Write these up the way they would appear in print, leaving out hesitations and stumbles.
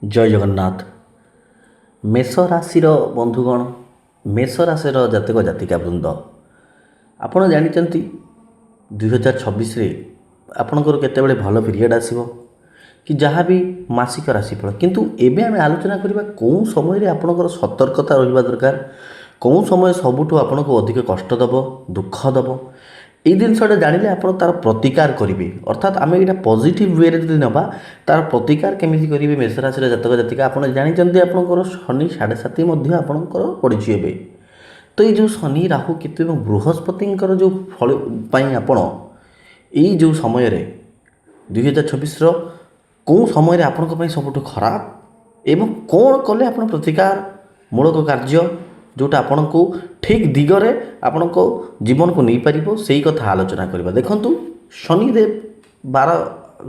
ଜୟ ଜଗନ୍ନାଥ। ମେଷ ରାଶିର ବନ୍ଧୁଗଣ, ମେଷ ରାଶିର ଜାତକ ଜାତିକା ବୃନ୍ଦ, ଆପଣ ଜାଣିଛନ୍ତି 2026ରେ ଆପଣଙ୍କର କେତେବେଳେ ଭଲ ପିରିୟଡ଼ ଆସିବ କି ଯାହା ବି ମାସିକ ରାଶିଫଳ। କିନ୍ତୁ ଏବେ ଆମେ ଆଲୋଚନା କରିବା କେଉଁ ସମୟରେ ଆପଣଙ୍କର ସତର୍କତା ରହିବା ଦରକାର, କେଉଁ ସମୟ ସବୁଠୁ ଆପଣଙ୍କୁ ଅଧିକ କଷ୍ଟ ଦେବ, ଦୁଃଖ ଦେବ। এই ଜିନିଷଟା ଜାଣିଲେ ଆପଣ ତା'ର ପ୍ରତିକାର କରିବେ। ଅର୍ଥାତ୍ ଆମେ ଏଇଟା ପଜିଟିଭ୍ ୱେରେ ଯଦି ନେବା, ତା'ର ପ୍ରତିକାର କେମିତି କରିବେ ମେଷ ରାଶିର ଜାତକ ଜାତିକା। ଆପଣ ଜାଣିଛନ୍ତି ଆପଣଙ୍କର ଶନି 7.5 ମଧ୍ୟ ଆପଣଙ୍କର ପଡ଼ିଛି ଏବେ। ତ ଏଇ ଯେଉଁ ଶନି, ରାହୁ, କେତୁ ଏବଂ ବୃହସ୍ପତିଙ୍କର ଯେଉଁ ଫଳ ପାଇଁ ଆପଣ ଏଇ ଯେଉଁ ସମୟରେ 2026ର କେଉଁ ସମୟରେ ଆପଣଙ୍କ ପାଇଁ ସବୁଠୁ ଖରାପ ଏବଂ କ'ଣ କଲେ ଆପଣ ପ୍ରତିକାର ମୂଳକ କାର୍ଯ୍ୟ ଯେଉଁଟା ଆପଣଙ୍କୁ ଠିକ୍ ଦିଗରେ ଆପଣଙ୍କ ଜୀବନକୁ ନେଇପାରିବ, ସେଇ କଥା ଆଲୋଚନା କରିବା। ଦେଖନ୍ତୁ, ଶନିଦେବ 12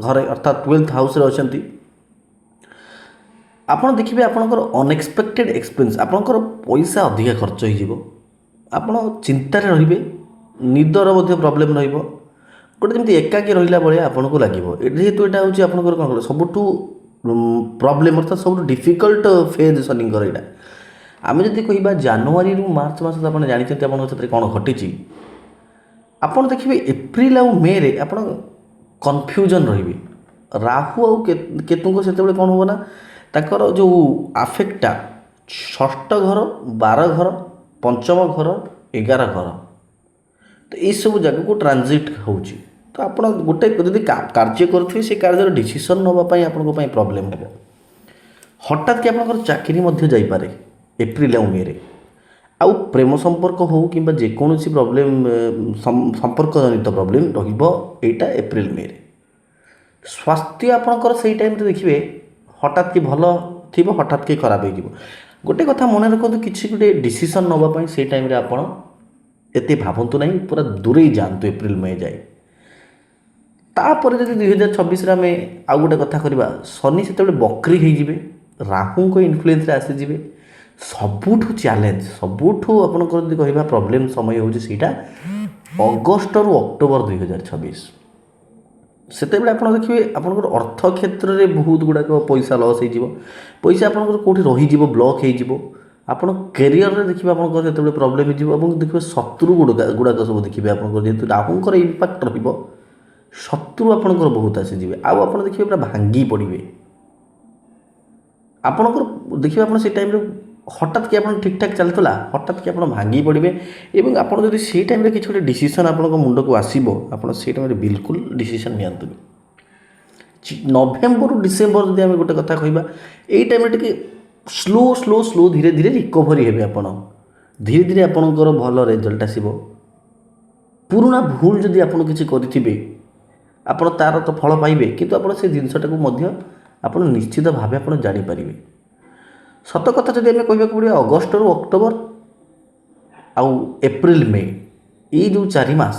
ଘରେ ଅର୍ଥାତ୍ 12th ହାଉସ୍ରେ ଅଛନ୍ତି। ଆପଣ ଦେଖିବେ ଆପଣଙ୍କର ଅନଏକ୍ସପେକ୍ଟେଡ୍ ଏକ୍ସପେନ୍ସ, ଆପଣଙ୍କର ପଇସା ଅଧିକା ଖର୍ଚ୍ଚ ହୋଇଯିବ, ଆପଣ ଚିନ୍ତାରେ ରହିବେ, ନିଦର ମଧ୍ୟ ପ୍ରୋବ୍ଲେମ୍ ରହିବ, ଗୋଟେ ଯେମିତି ଏକାକୀ ରହିଲା ଭଳିଆ ଆପଣଙ୍କୁ ଲାଗିବ। ଯେହେତୁ ଏଇଟା ହେଉଛି ଆପଣଙ୍କର କ'ଣ କହିଲେ ସବୁଠୁ ପ୍ରୋବ୍ଲେମ୍, ଅର୍ଥାତ୍ ସବୁଠୁ ଡିଫିକଲ୍ଟ ଫେଜ୍ ଶନିଙ୍କର ଏଇଟା। ଆମେ ଯଦି କହିବା ଜାନୁଆରୀରୁ ମାର୍ଚ୍ଚ ମାସ, ଆପଣ ଜାଣିଛନ୍ତି ଆପଣଙ୍କ ସେଥିରେ କ'ଣ ଘଟିଛି। ଆପଣ ଦେଖିବେ ଏପ୍ରିଲ ଆଉ ମେରେ ଆପଣ କନଫ୍ୟୁଜନ୍ ରହିବେ। ରାହୁ ଆଉ କେତୁଙ୍କ ସେତେବେଳେ କ'ଣ ହେବ ନା, ତାଙ୍କର ଯେଉଁ ଆଫେକ୍ଟଟା 6ଠ ଘର, 12 ଘର, 5ମ ଘର, 11 ଘର, ତ ଏଇସବୁ ଜାଗାକୁ ଟ୍ରାନଜିଟ୍ ହେଉଛି। ତ ଆପଣ ଗୋଟେ ଯଦି କାର୍ଯ୍ୟ କରୁଥିବେ, ସେ କାର୍ଯ୍ୟର ଡିସିସନ୍ ନେବା ପାଇଁ ଆପଣଙ୍କ ପାଇଁ ପ୍ରୋବ୍ଲେମ୍ ହେବ। ହଠାତ୍ କି ଆପଣଙ୍କର ଚାକିରି ମଧ୍ୟ ଯାଇପାରେ ଏପ୍ରିଲ ଆଉ ମେରେ। ଆଉ ପ୍ରେମ ସମ୍ପର୍କ ହେଉ କିମ୍ବା ଯେକୌଣସି ପ୍ରୋବ୍ଲେମ୍, ସମ୍ପର୍କ ଜନିତ ପ୍ରୋବ୍ଲେମ୍ ରହିବ ଏଇଟା ଏପ୍ରିଲ ମେରେ। ସ୍ୱାସ୍ଥ୍ୟ ଆପଣଙ୍କର ସେଇ ଟାଇମ୍ରେ ଦେଖିବେ ହଠାତ୍ କି ଭଲ ଥିବ, ହଠାତ୍ କି ଖରାପ ହେଇଯିବ। ଗୋଟେ କଥା ମନେ ରଖନ୍ତୁ, କିଛି ଗୋଟେ ଡିସିସନ୍ ନେବା ପାଇଁ ସେଇ ଟାଇମ୍ରେ ଆପଣ ଏତେ ଭାବନ୍ତୁ ନାହିଁ, ପୁରା ଦୂରେଇ ଯାଆନ୍ତୁ ଏପ୍ରିଲ ମେ ଯାଏ। ତାପରେ ଯଦି 2026ରେ ଆମେ ଆଉ ଗୋଟେ କଥା କରିବା, ଶନି ସେତେବେଳେ ବକ୍ରି ହେଇଯିବେ, ରାହୁଙ୍କ ଇନଫ୍ଲୁଏନ୍ସରେ ଆସିଯିବେ। ସବୁଠୁ ଚ୍ୟାଲେଞ୍ଜ, ସବୁଠୁ ଆପଣଙ୍କର ଯଦି କହିବା ପ୍ରୋବ୍ଲେମ୍ ସମୟ ହେଉଛି ସେଇଟା ଅଗଷ୍ଟରୁ ଅକ୍ଟୋବର 2026। ସେତେବେଳେ ଆପଣ ଦେଖିବେ ଆପଣଙ୍କର ଅର୍ଥ କ୍ଷେତ୍ରରେ ବହୁତ ଗୁଡ଼ାକ ପଇସା ଲସ୍ ହେଇଯିବ, ପଇସା ଆପଣଙ୍କର କେଉଁଠି ରହିଯିବ, ବ୍ଲକ୍ ହେଇଯିବ। ଆପଣ କ୍ୟାରିୟରରେ ଦେଖିବେ ଆପଣଙ୍କର ସେତେବେଳେ ପ୍ରୋବ୍ଲେମ୍ ହେଇଯିବ ଏବଂ ଦେଖିବେ ଶତ୍ରୁ ଗୁଡ଼ାକ ସବୁ ଦେଖିବେ ଆପଣଙ୍କର, ଯେହେତୁ ରାହୁଙ୍କର ଇମ୍ପାକ୍ଟ ରହିବ, ଶତ୍ରୁ ଆପଣଙ୍କର ବହୁତ ଆସିଯିବେ। ଆଉ ଆପଣ ଦେଖିବେ ପୁରା ଭାଙ୍ଗି ପଡ଼ିବେ। ଆପଣଙ୍କର ଦେଖିବେ ଆପଣ ସେ ଟାଇମ୍ରେ ହଠାତ୍ କି ଆପଣ ଠିକ୍ଠାକ୍ ଚାଲିଥିଲା, ହଠାତ୍ କି ଆପଣ ଭାଙ୍ଗି ପଡ଼ିବେ। ଏବଂ ଆପଣ ଯଦି ସେଇ ଟାଇମ୍ରେ କିଛି ଗୋଟେ ଡିସିସନ୍ ଆପଣଙ୍କ ମୁଣ୍ଡକୁ ଆସିବ, ଆପଣ ସେଇ ଟାଇମ୍ରେ ବିଲକୁଲ ଡିସିସନ୍ ନିଅନ୍ତୁନି। ନଭେମ୍ବରରୁ ଡିସେମ୍ବର ଯଦି ଆମେ ଗୋଟେ କଥା କହିବା, ଏଇ ଟାଇମ୍ରେ ଟିକେ ସ୍ଲୋ ଧୀରେ ଧୀରେ ରିକଭରି ହେବେ ଆପଣ। ଧୀରେ ଧୀରେ ଆପଣଙ୍କର ଭଲ ରେଜଲ୍ଟ ଆସିବ। ପୁରୁଣା ଭୁଲ ଯଦି ଆପଣ କିଛି କରିଥିବେ, ଆପଣ ତା'ର ତ ଫଳ ପାଇବେ, କିନ୍ତୁ ଆପଣ ସେ ଜିନିଷଟାକୁ ମଧ୍ୟ ଆପଣ ନିଶ୍ଚିତ ଭାବେ ଆପଣ ଜାଣିପାରିବେ। ସତ କଥା ଯଦି ଆମେ କହିବାକୁ ପଡ଼ିବ, ଅଗଷ୍ଟରୁ ଅକ୍ଟୋବର ଆଉ ଏପ୍ରିଲ ମେ, ଏଇ ଯେଉଁ 4 ମାସ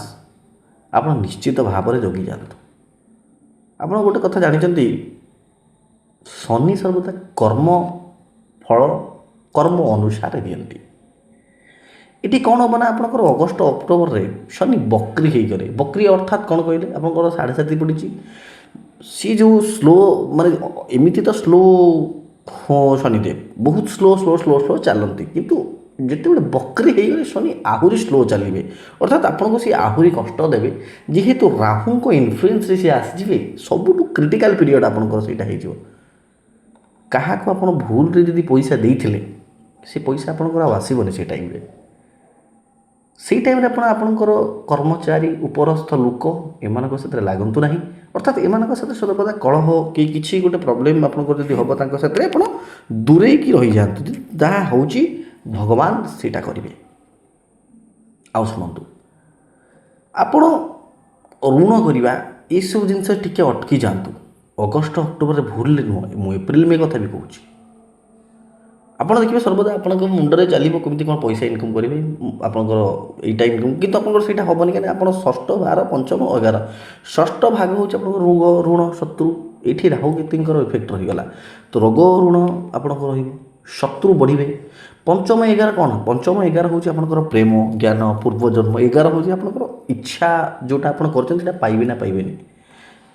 ଆପଣ ନିଶ୍ଚିତ ଭାବରେ ଜଗି ଯାଆନ୍ତୁ। ଆପଣ ଗୋଟେ କଥା ଜାଣିଛନ୍ତି, ଶନି ସର୍ବଦା କର୍ମ ଫଳ କର୍ମ ଅନୁସାରେ ଦିଅନ୍ତି। ଏଠି କ'ଣ ହେବ ନା, ଆପଣଙ୍କର ଅଗଷ୍ଟ ଅକ୍ଟୋବରରେ ଶନି ବକ୍ରି ହେଇକରେ, ବକ୍ରି ଅର୍ଥାତ୍ କ'ଣ କହିଲେ, ଆପଣଙ୍କର 7.5 ପଡ଼ିଛି। ସିଏ ଯେଉଁ ସ୍ଲୋ, ମାନେ ଏମିତି ତ ସ୍ଲୋ ଶନିଦେବ ବହୁତ ସ୍ଲୋ ଚାଲନ୍ତି, କିନ୍ତୁ ଯେତେବେଳେ ବକ୍ରି ହେଇଗଲେ ଶନି ଆହୁରି ସ୍ଲୋ ଚାଲିବେ। ଅର୍ଥାତ୍ ଆପଣଙ୍କୁ ସେ ଆହୁରି କଷ୍ଟ ଦେବେ, ଯେହେତୁ ରାହୁଙ୍କ ଇନଫ୍ଲୁଏନ୍ସରେ ସେ ଆସିଯିବେ। ସବୁଠୁ କ୍ରିଟିକାଲ୍ ପିରିୟଡ଼ ଆପଣଙ୍କର ସେଇଟା ହେଇଯିବ। କାହାକୁ ଆପଣ ଭୁଲରେ ଯଦି ପଇସା ଦେଇଥିଲେ, ସେ ପଇସା ଆପଣଙ୍କର ଆଉ ଆସିବନି ସେ ଟାଇମ୍ରେ। ସେଇ ଟାଇମ୍ରେ ଆପଣ ଆପଣଙ୍କର କର୍ମଚାରୀ, ଉପରସ୍ଥ ଲୋକ, ଏମାନଙ୍କ ସାଥିରେ ଲାଗନ୍ତୁ ନାହିଁ। ଅର୍ଥାତ୍ ଏମାନଙ୍କ ସାଥିରେ ସର୍ବଦା କଳହ କି କିଛି ଗୋଟେ ପ୍ରୋବ୍ଲେମ୍ ଆପଣଙ୍କର ଯଦି ହେବ, ତାଙ୍କ ସାଥିରେ ଆପଣ ଦୂରେଇକି ରହିଯାଆନ୍ତୁ। ଯାହା ହେଉଛି ଭଗବାନ ସେଇଟା କରିବେ। ଆଉ ଶୁଣନ୍ତୁ, ଆପଣ ଋଣ କରିବା ଏସବୁ ଜିନିଷ ଟିକେ ଅଟକି ଯାଆନ୍ତୁ। ଅଗଷ୍ଟ ଅକ୍ଟୋବରରେ ଭୁଲରେ ନୁହଁ, ମୁଁ ଏପ୍ରିଲ ମେ କଥା ବି କହୁଛି। ଆପଣ ଦେଖିବେ ସର୍ବଦା ଆପଣଙ୍କ ମୁଣ୍ଡରେ ଚାଲିବ କେମିତି କ'ଣ ପଇସା ଇନକମ୍ କରିବେ, ଆପଣଙ୍କର ଏଇଟା ଇନକମ୍, କିନ୍ତୁ ଆପଣଙ୍କର ସେଇଟା ହେବନି। କାହିଁକି ଆପଣ 6ଠ 12 5ମ 11, ଷଷ୍ଠ ଭାଗ ହେଉଛି ଆପଣଙ୍କର ରୋଗ, ଋଣ, ଶତ୍ରୁ। ଏଇଠି ରାହୁ କେତୁଙ୍କର ଇଫେକ୍ଟ ରହିଗଲା, ତ ରୋଗ ଋଣ ଆପଣଙ୍କର ରହିବ, ଶତ୍ରୁ ବଢ଼ିବେ। 5ମ 11 କ'ଣ, 5ମ 11 ହେଉଛି ଆପଣଙ୍କର ପ୍ରେମ, ଜ୍ଞାନ, ପୂର୍ବଜନ୍ମ। 11 ହେଉଛି ଆପଣଙ୍କର ଇଚ୍ଛା, ଯେଉଁଟା ଆପଣ କରୁଛନ୍ତି ସେଇଟା ପାଇବେ ନା ପାଇବେନି।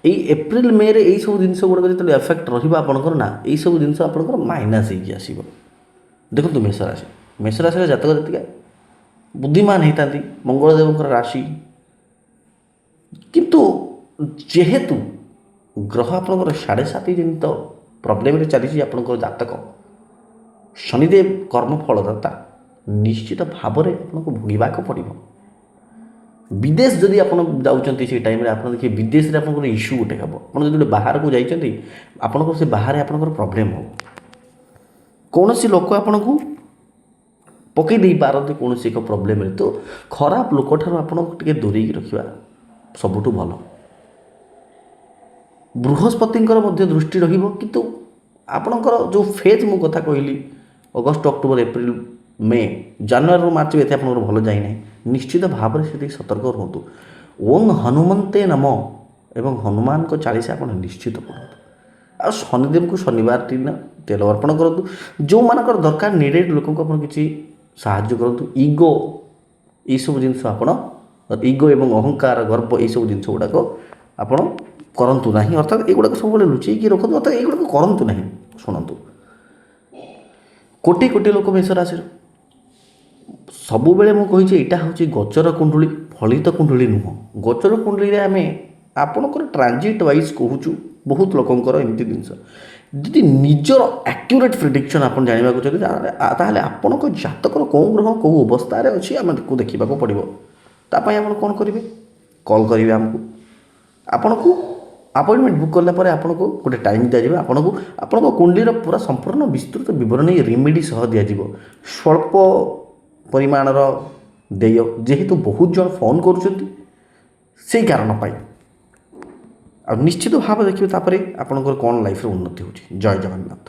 এই ଏପ୍ରିଲ ମେରେ ଏଇସବୁ ଜିନିଷ ଗୁଡ଼ାକ ଯେତେବେଳେ ଏଫେକ୍ଟ ରହିବ ଆପଣଙ୍କର ନା ଏଇସବୁ ଜିନିଷ ଆପଣଙ୍କର ମାଇନସ୍ ହେଇକି ଆସିବ। ଦେଖନ୍ତୁ ମେଷରାଶିର ଜାତକ ଯେତିକା ବୁଦ୍ଧିମାନ ହେଇଥାନ୍ତି, ମଙ୍ଗଳଦେବଙ୍କର ରାଶି, କିନ୍ତୁ ଯେହେତୁ ଗ୍ରହ ଆପଣଙ୍କର 7.5 ଦିନ ତ ପ୍ରୋବ୍ଲେମରେ ଚାଲିଛି ଆପଣଙ୍କର ଜାତକ, ଶନିଦେବ କର୍ମଫଳଦାତା, ନିଶ୍ଚିତ ଭାବରେ ଆପଣଙ୍କୁ ଭୋଗିବାକୁ ପଡ଼ିବ। ବିଦେଶ ଯଦି ଆପଣ ଯାଉଛନ୍ତି ସେଇ ଟାଇମ୍ରେ ଆପଣ ଦେଖିବେ ବିଦେଶରେ ଆପଣଙ୍କର ଇସ୍ୟୁ ଗୋଟେ ହେବ। ଆପଣ ଯଦି ଗୋଟେ ବାହାରକୁ ଯାଇଛନ୍ତି ଆପଣଙ୍କର ସେ ବାହାରେ ଆପଣଙ୍କର ପ୍ରୋବ୍ଲେମ୍ ହେବ। କୌଣସି ଲୋକ ଆପଣଙ୍କୁ ପକାଇ ଦେଇପାରନ୍ତି କୌଣସି ଏକ ପ୍ରୋବ୍ଲେମରେ, ତ ଖରାପ ଲୋକଠାରୁ ଆପଣଙ୍କୁ ଟିକେ ଦୂରେଇକି ରଖିବା ସବୁଠୁ ଭଲ। ବୃହସ୍ପତିଙ୍କର ମଧ୍ୟ ଦୃଷ୍ଟି ରହିବ, କିନ୍ତୁ ଆପଣଙ୍କର ଯେଉଁ ଫେଜ୍ ମୁଁ କଥା କହିଲି ଅଗଷ୍ଟ, ଅକ୍ଟୋବର, ଏପ୍ରିଲ, ମେ, ଜାନୁଆରୀରୁ ମାର୍ଚ୍ଚ ଏତେ ଆପଣଙ୍କର ଭଲ ଯାଇନାହିଁ। ନିଶ୍ଚିତ ଭାବରେ ସେତିକି ସତର୍କ ରୁହନ୍ତୁ। ଓଂ ହନୁମନ୍ତେ ନମ ଏବଂ ହନୁମାନଙ୍କ ଚାଳିଶା ଆପଣ ନିଶ୍ଚିତ ପଢ଼ନ୍ତୁ। ଆଉ ଶନିଦେବଙ୍କୁ ଶନିବାର ଦିନ ତେଲ ଅର୍ପଣ କରନ୍ତୁ। ଯେଉଁମାନଙ୍କର ଦରକାର ନିଡେଡ଼ ଲୋକଙ୍କୁ ଆପଣ କିଛି ସାହାଯ୍ୟ କରନ୍ତୁ। ଏଇସବୁ ଜିନିଷ ଆପଣ ଇଗୋ ଏବଂ ଅହଙ୍କାର, ଗର୍ବ ଏଇସବୁ ଜିନିଷ ଗୁଡ଼ାକ ଆପଣ କରନ୍ତୁ ନାହିଁ। ଅର୍ଥାତ୍ ଏଗୁଡ଼ାକ ସବୁବେଳେ ଲୁଚେଇକି ରଖନ୍ତୁ, ଅର୍ଥାତ୍ ଏଗୁଡ଼ାକ କରନ୍ତୁ ନାହିଁ। ଶୁଣନ୍ତୁ, କୋଟି କୋଟି ଲୋକ ମେଷ ରାଶିର, ସବୁବେଳେ ମୁଁ କହିଛି ଏଇଟା ହେଉଛି ଗୋଚର କୁଣ୍ଡଳୀ, ଫଳିତ କୁଣ୍ଡଳୀ ନୁହଁ। ଗୋଚର କୁଣ୍ଡଳୀରେ ଆମେ ଆପଣଙ୍କର ଟ୍ରାନଜିଟ୍ ୱାଇଜ୍ କହୁଛୁ, ବହୁତ ଲୋକଙ୍କର ଏମିତି ଜିନିଷ। ଯଦି ନିଜର ଆକ୍ୟୁରେଟ୍ ପ୍ରେଡିକ୍ସନ୍ ଆପଣ ଜାଣିବାକୁ ଚାହୁଁଛନ୍ତି ତାହେଲେ ଆପଣଙ୍କ ଜାତକର କେଉଁ ଗ୍ରହ କେଉଁ ଅବସ୍ଥାରେ ଅଛି ଆମକୁ ଦେଖିବାକୁ ପଡ଼ିବ। ତା ପାଇଁ ଆପଣ କ'ଣ କରିବେ? କଲ୍ କରିବେ ଆମକୁ। ଆପଣଙ୍କୁ ଆପଏଣ୍ଟମେଣ୍ଟ ବୁକ୍ କଲା ପରେ ଆପଣଙ୍କୁ ଗୋଟେ ଟାଇମ୍ ଦିଆଯିବ। ଆପଣଙ୍କ କୁଣ୍ଡଳୀର ପୁରା ସମ୍ପୂର୍ଣ୍ଣ ବିସ୍ତୃତ ବିବରଣୀ ରେମେଡ଼ି ସହ ଦିଆଯିବ। ସ୍ୱଳ୍ପ ପରିମାଣର ଦେୟ, ଯେହେତୁ ବହୁତ ଜଣ ଫୋନ୍ କରୁଛନ୍ତି ସେଇ କାରଣ ପାଇଁ। ଆଉ ନିଶ୍ଚିତ ଭାବେ ଦେଖିବେ ତାପରେ ଆପଣଙ୍କର କ'ଣ ଲାଇଫ୍ରେ ଉନ୍ନତି ହେଉଛି। ଜୟ ଜଗନ୍ନାଥ।